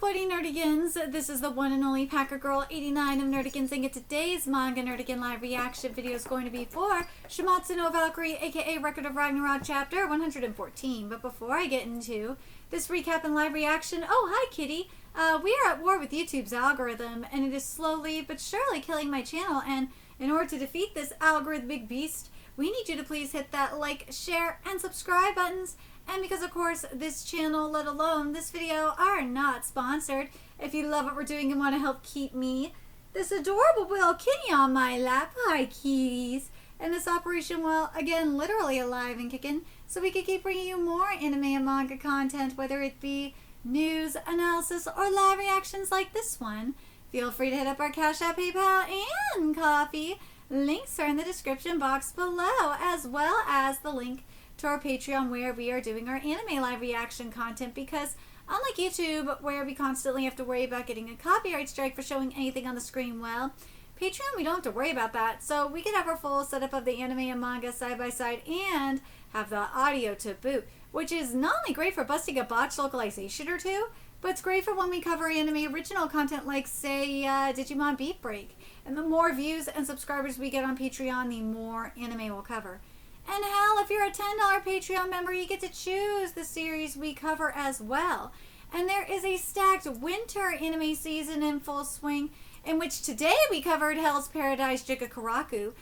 Uploading Nerdigans, this is the one and only Packer Girl 89 of Nerdigans, and today's Manga Nerdigan live reaction video is going to be for Shimatsu no Valkyrie, aka Record of Ragnarok chapter 114. But before I get into this recap and live reaction, oh hi kitty, we are at war with YouTube's algorithm, and it is slowly but surely killing my channel, and in order to defeat this algorithmic beast, we need you to please hit that like, share, and subscribe buttons. And because, of course, this channel, let alone this video, are not sponsored, if you love what we're doing and want to help keep me, this adorable little kitty on my lap, hi kitties, and this operation, well, again, literally alive and kicking, so we can keep bringing you more anime and manga content, whether it be news, analysis, or live reactions like this one. Feel free to hit up our Cash App, PayPal, and Coffee. Links are in the description box below, as well as the link to our Patreon where we are doing our anime live reaction content, because unlike YouTube where we constantly have to worry about getting a copyright strike for showing anything on the screen, well, Patreon we don't have to worry about that, so we can have our full setup of the anime and manga side by side and have the audio to boot, which is not only great for busting a botched localization or two, but it's great for when we cover anime original content like, say, Digimon Beat Break. And the more views and subscribers we get on Patreon, the more anime we'll cover. And hell, if you're a $10 Patreon member, you get to choose the series we cover as well. And there is a stacked winter anime season in full swing, in which today we covered Hell's Paradise Jigakaraku.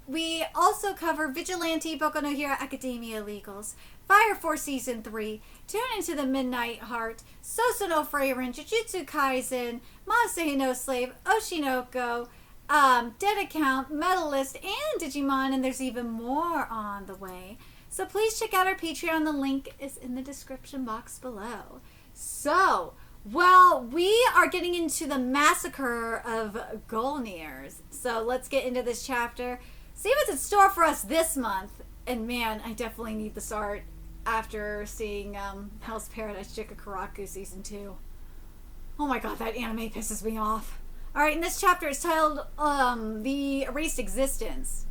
We also cover Vigilante Boku no Hero Academia Legals, Fire Force Season 3, Tune Into the Midnight Heart, Soso no Frieren, Jujutsu Kaisen, Masahi no Slave, Oshinoko, Dead Account, Medalist, and Digimon, and there's even more on the way. So please check out our Patreon. The link is in the description box below. So, well, we are getting into the massacre of Golniers. So let's get into this chapter. See what's in store for us this month. And man, I definitely need this art after seeing Hell's Paradise Jigakaraku Season 2. Oh my god, that anime pisses me off. Alright, and this chapter is titled, The Erased Existence.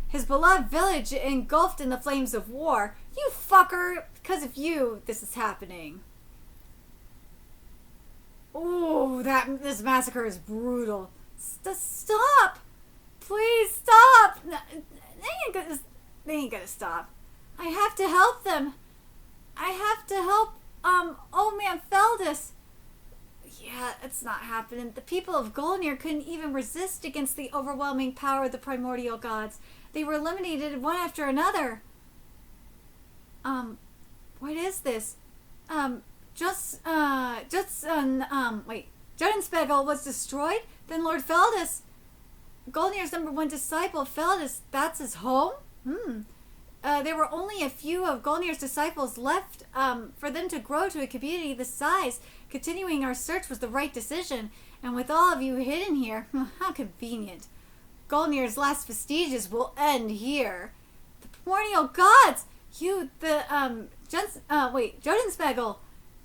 His beloved village engulfed in the flames of war. You fucker! Because of you, this is happening. Oh, this massacre is brutal. Stop! Please stop! They ain't gonna stop. I have to help them. I have to help, old man Feldus. Yeah, it's not happening. The people of Golnir couldn't even resist against the overwhelming power of the primordial gods. They were eliminated one after another. What is this? Jodenspegel was destroyed? Then Lord Feldus, Golnir's #1 disciple, Feldus, that's his home? There were only a few of Golnir's disciples left. For them to grow to a community this size, continuing our search was the right decision. And with all of you hidden here, how convenient. Golnir's last vestiges will end here. The primordial gods! Jodenspegel,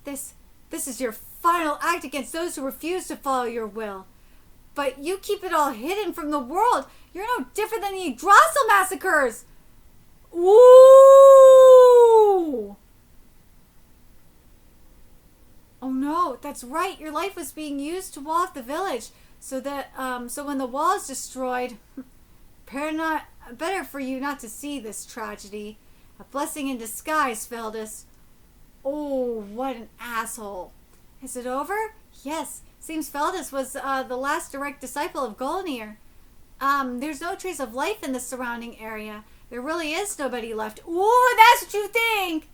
this is your final act against those who refuse to follow your will. But you keep it all hidden from the world. You're no different than the Yggdrasil massacres! Ooh! Oh no, that's right. Your life was being used to wall off the village, so that so when the wall is destroyed, better for you not to see this tragedy. A blessing in disguise, Feldus. Oh, what an asshole! Is it over? Yes. Seems Feldus was the last direct disciple of Golnir. There's no trace of life in the surrounding area. There really is nobody left. Ooh, that's what you think!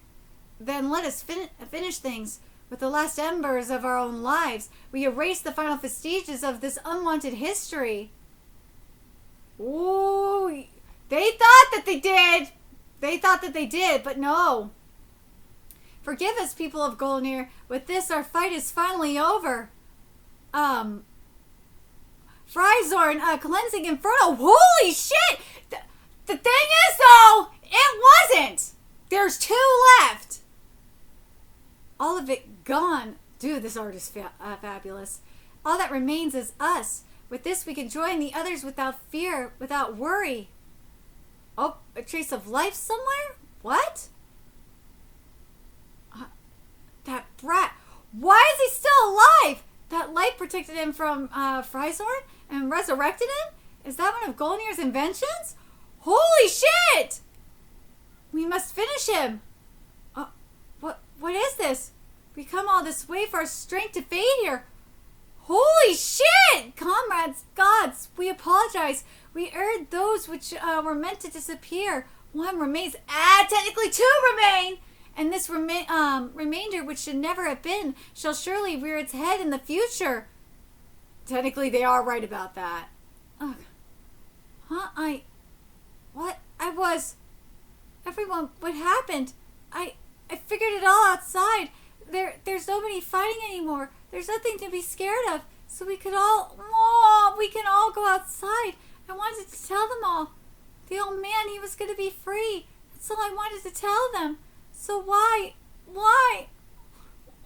Then let us finish things. With the last embers of our own lives, we erase the final vestiges of this unwanted history. Ooh, they thought that they did. They thought that they did, but no. Forgive us, people of Golnir. With this, our fight is finally over. Fryzorn, Cleansing Inferno. Holy shit! The thing is, though, it wasn't. There's 2 left. All of it gone. Dude, this art is fabulous. All that remains is us. With this, we can join the others without fear, without worry. Oh, a trace of life somewhere? What? That brat. Why is he still That light protected him from Freysorn and resurrected him? Is that one of Golnir's inventions? Holy shit! We must finish him. What is this? We come all this way for our strength to fade here. Holy shit! Comrades, gods, we apologize. We erred those which were meant to disappear. One remains. Technically two remain. And this remainder, which should never have been, shall surely rear its head in the future. Technically, they are right about that. Ugh. Huh? Everyone, what happened? I figured it all outside. There's nobody fighting anymore. There's nothing to be scared of. So we can all go outside. I wanted to tell them all. The old man, he was going to be free. That's all I wanted to tell them. So why?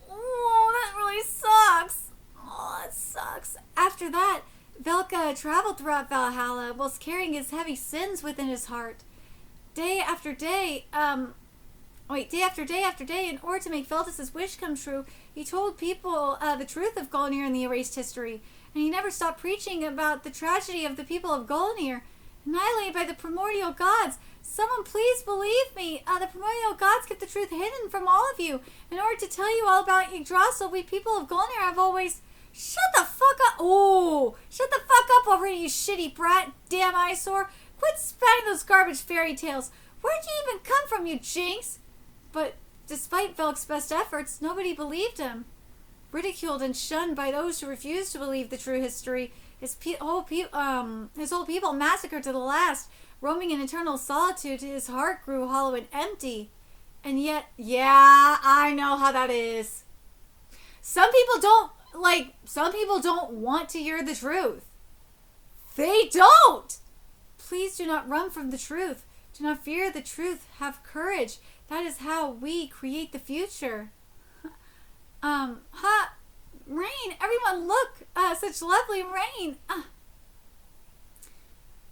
Oh, that really sucks. Oh, it sucks. After that, Velka traveled throughout Valhalla whilst carrying his heavy sins within his heart. Day after day, in order to make Veltus' wish come true, he told people the truth of Golnir and the erased history, and he never stopped preaching about the tragedy of the people of Golnir, annihilated by the primordial gods. Someone please believe me. The primordial gods kept the truth hidden from all of you. In order to tell you all about Yggdrasil, we people of Golnir have always... Shut the fuck up. Oh, shut the fuck up already, you shitty brat. Damn eyesore. Quit spouting those garbage fairy tales. Where'd you even come from, you jinx? But despite Velk's best efforts, nobody believed him. Ridiculed and shunned by those who refused to believe the true history, his whole people massacred to the last. Roaming in eternal solitude, his heart grew hollow and empty. And yet, yeah, I know how that is. Some people don't want to hear the truth. They don't! Please do not run from the truth. Do not fear the truth. Have courage. That is how we create the future. Rain. Everyone look. Such lovely rain.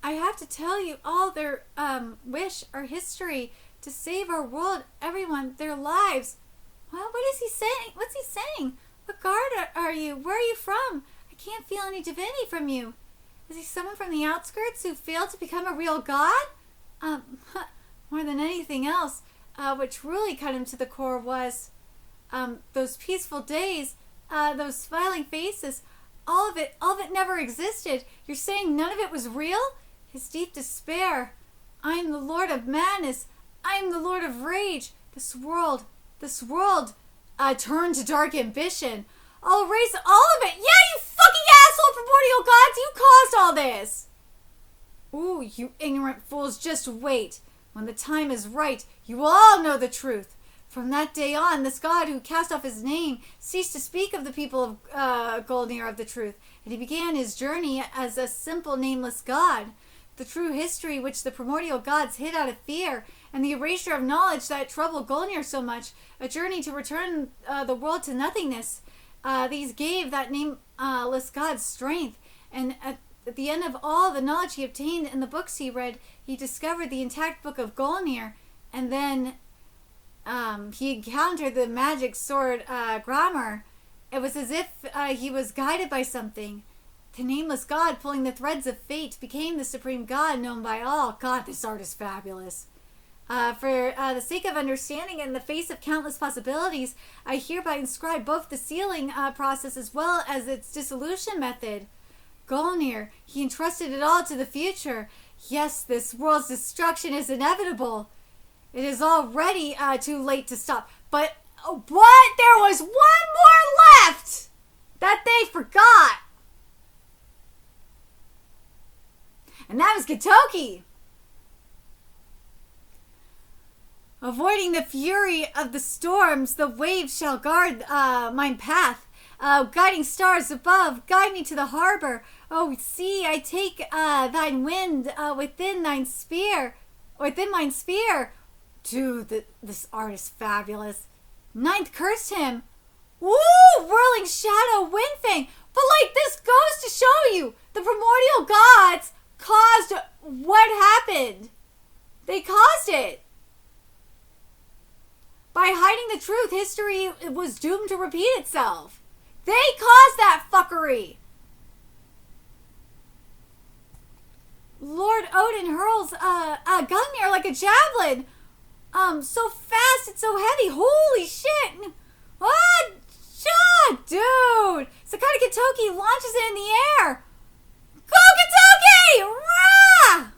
I have to tell you all their wish or history to save our world, everyone, their lives. Well, what is he saying? What's he saying? What guard are you? Where are you from? I can't feel any divinity from you. Is he someone from the outskirts who failed to become a real god? More than anything else, what truly cut him to the core was those peaceful days, those smiling faces. All of it never existed. You're saying none of it was real? His deep despair. I am the Lord of Madness. I am the Lord of Rage. This world turned to dark ambition. I'll erase all of it. Yeah, you fucking asshole primordial gods! You caused all this! Ooh, you ignorant fools, just wait. When the time is right, you will all know the truth. From that day on, this god who cast off his name ceased to speak of the people of Golnir of the truth, and he began his journey as a simple nameless god. The true history which the primordial gods hid out of fear, and the erasure of knowledge that troubled Golnir so much, a journey to return the world to nothingness. These gave that nameless god strength, and at the end of all the knowledge he obtained in the books he read, he discovered the intact book of Golnir, and then he encountered the magic sword Grammar. It was as if he was guided by something. The nameless god, pulling the threads of fate, became the supreme god known by all. God, this art is fabulous. For the sake of understanding and in the face of countless possibilities, I hereby inscribe both the sealing process as well as its dissolution method. Golnir, he entrusted it all to the future. Yes, this world's destruction is inevitable. It is already too late to stop. But what? There was one more left that they forgot. And that was Gatoki. Avoiding the fury of the storms, the waves shall guard mine path. Guiding stars above, guide me to the harbor. Oh, see, I take thine wind within mine sphere. Dude, this art is fabulous. Ninth cursed him. Woo! Whirling shadow, windfang. But this goes to show you, the primordial gods caused what happened. They caused it. By hiding the truth, history was doomed to repeat itself. They caused that fuckery. Lord Odin hurls Gungnir like a javelin. So fast and so heavy. Holy shit. What? Dude. Sakata Kitoki launches it in the air. Go Kitoki! Rah!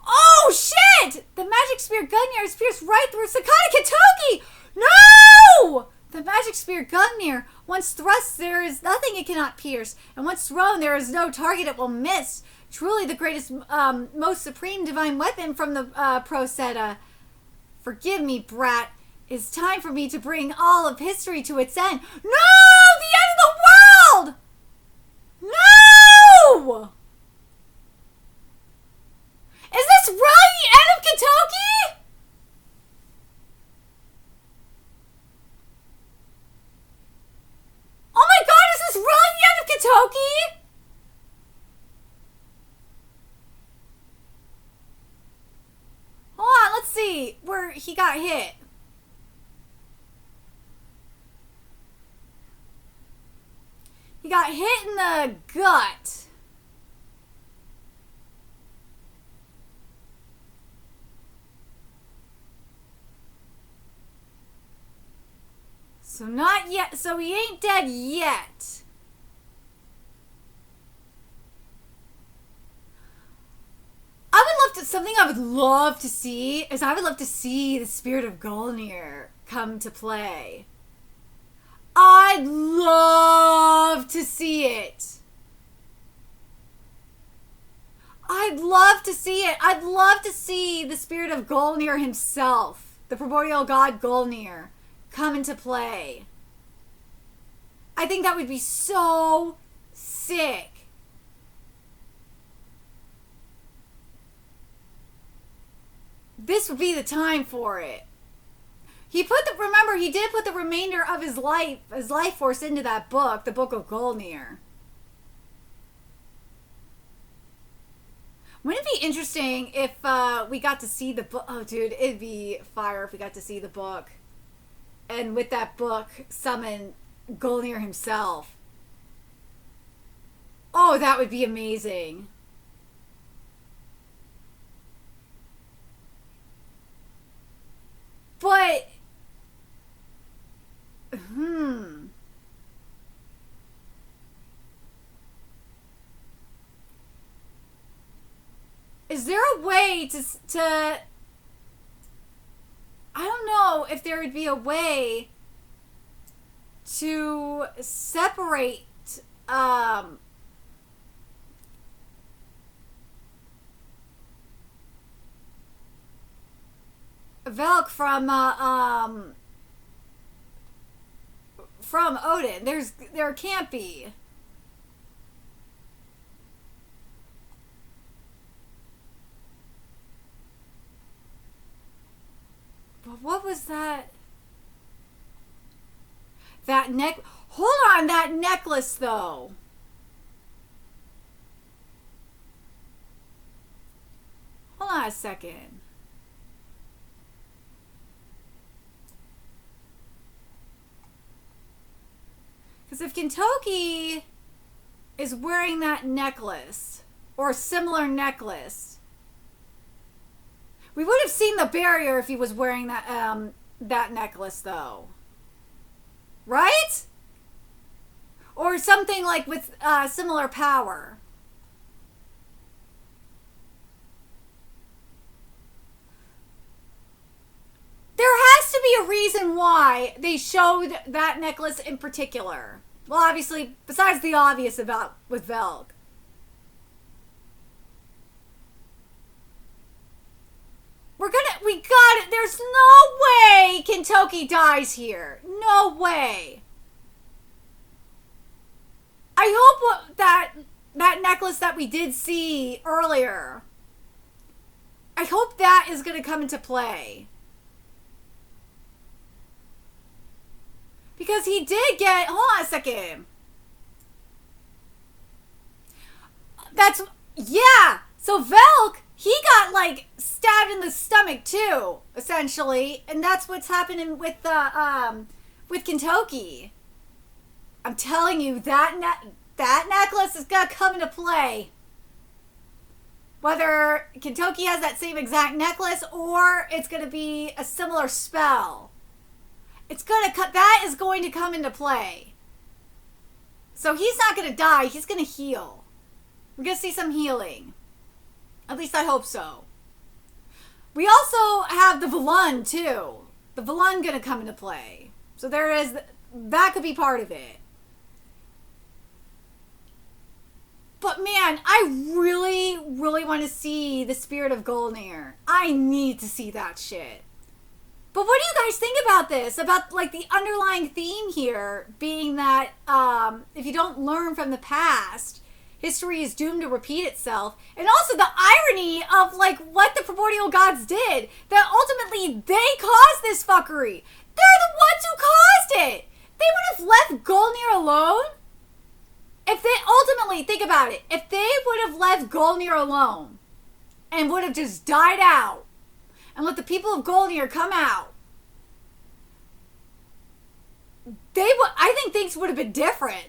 Oh shit! The magic spear Gungnir is pierced right through Sakata Kitoki! No! The magic spear Gungnir, once thrust, there is nothing it cannot pierce, and once thrown, there is no target it will miss. Truly the greatest, most supreme divine weapon from the Prosetta. Forgive me, brat. It's time for me to bring all of history to its end. No! The end of the world! No! Is this really the end of Kitoki? Oh my god, is this really the end of Kitoki? Hold on, let's see where he got hit. He got hit in the gut. So not yet. So he ain't dead yet. Something I would love to see is I would love to see the spirit of Golnir come to play. I'd love to see it. I'd love to see it. I'd love to see the spirit of Golnir himself, the primordial god Golnir, come into play. I think that would be so sick. This would be the time for it. Remember, he did put the remainder of his life force into that book, the Book of Golnir. Wouldn't it be interesting if we got to see the book? Oh, dude, it'd be fire if we got to see the book. And with that book, summon Golnir himself. Oh, that would be amazing. But, is there a way to I don't know if there would be a way to separate, Velk from Odin. There can't be. But what was that? Hold on, that necklace though. Hold on a second. Because if Gintoki is wearing that necklace, or a similar necklace, we would have seen the barrier if he was wearing that necklace, though. Right? Or something like with similar power. There has to be a reason why they showed that necklace in particular. Well, obviously, besides the obvious about with Velk. We got it. There's no way Gintoki dies here. No way. I hope that necklace that we did see earlier, I hope that is going to come into play. Because he did get... Hold on a second. Yeah. So Velk, he got, like, stabbed in the stomach, too, essentially. And that's what's happening with Gintoki. I'm telling you, that necklace is going to come into play. Whether Kentoki has that same exact necklace or it's going to be a similar spell. That is going to come into play. So he's not going to die. He's going to heal. We're going to see some healing. At least I hope so. We also have the Villain, too. The Villain going to come into play. So that could be part of it. But man, I really, really want to see the Spirit of Golnir. I need to see that shit. But what do you guys think about this? About like the underlying theme here being that if you don't learn from the past, history is doomed to repeat itself. And also the irony of like what the primordial gods did. That ultimately they caused this fuckery. They're the ones who caused it. They would have left Golnir alone. If they ultimately, think about it. If they would have left Golnir alone and would have just died out and let the people of Golnir come out, I think things would have been different.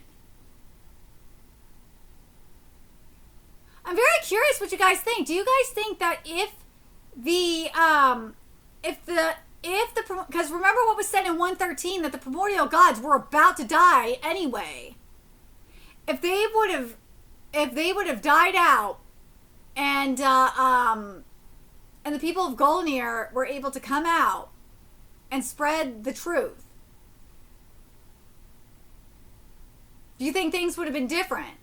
I'm very curious what you guys think. Do you guys think that because remember what was said in 113 that the primordial gods were about to die anyway. If they would have died out and the people of Golnir were able to come out and spread the truth, do you think things would have been different?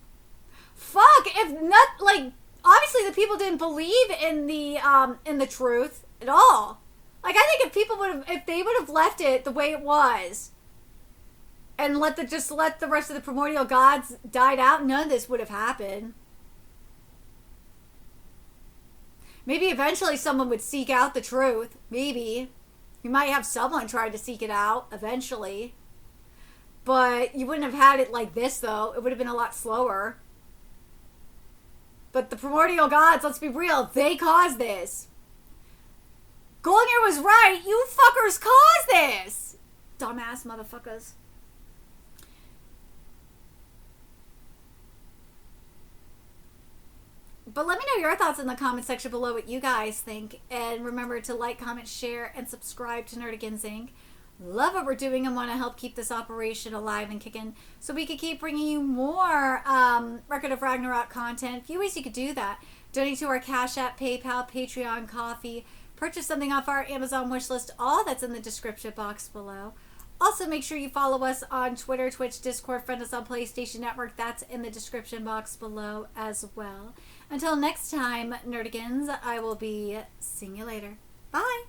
Fuck, if not, like, obviously the people didn't believe in the truth at all. Like, I think if they would have left it the way it was and let the rest of the primordial gods died out, none of this would have happened. Maybe eventually someone would seek out the truth. Maybe. You might have someone try to seek it out eventually. But you wouldn't have had it like this, though. It would have been a lot slower. But the primordial gods, let's be real, they caused this. Golnir was right. You fuckers caused this. Dumbass motherfuckers. But let me know your thoughts in the comment section below what you guys think. And remember to like, comment, share, and subscribe to Nerdigans Inc. Love what we're doing and want to help keep this operation alive and kicking so we can keep bringing you more Record of Ragnarok content. A few ways you could do that. Donate to our Cash App, PayPal, Patreon, Coffee. Purchase something off our Amazon wishlist. All that's in the description box below. Also, make sure you follow us on Twitter, Twitch, Discord, friend us on PlayStation Network. That's in the description box below as well. Until next time, Nerdigans, I will be seeing you later. Bye!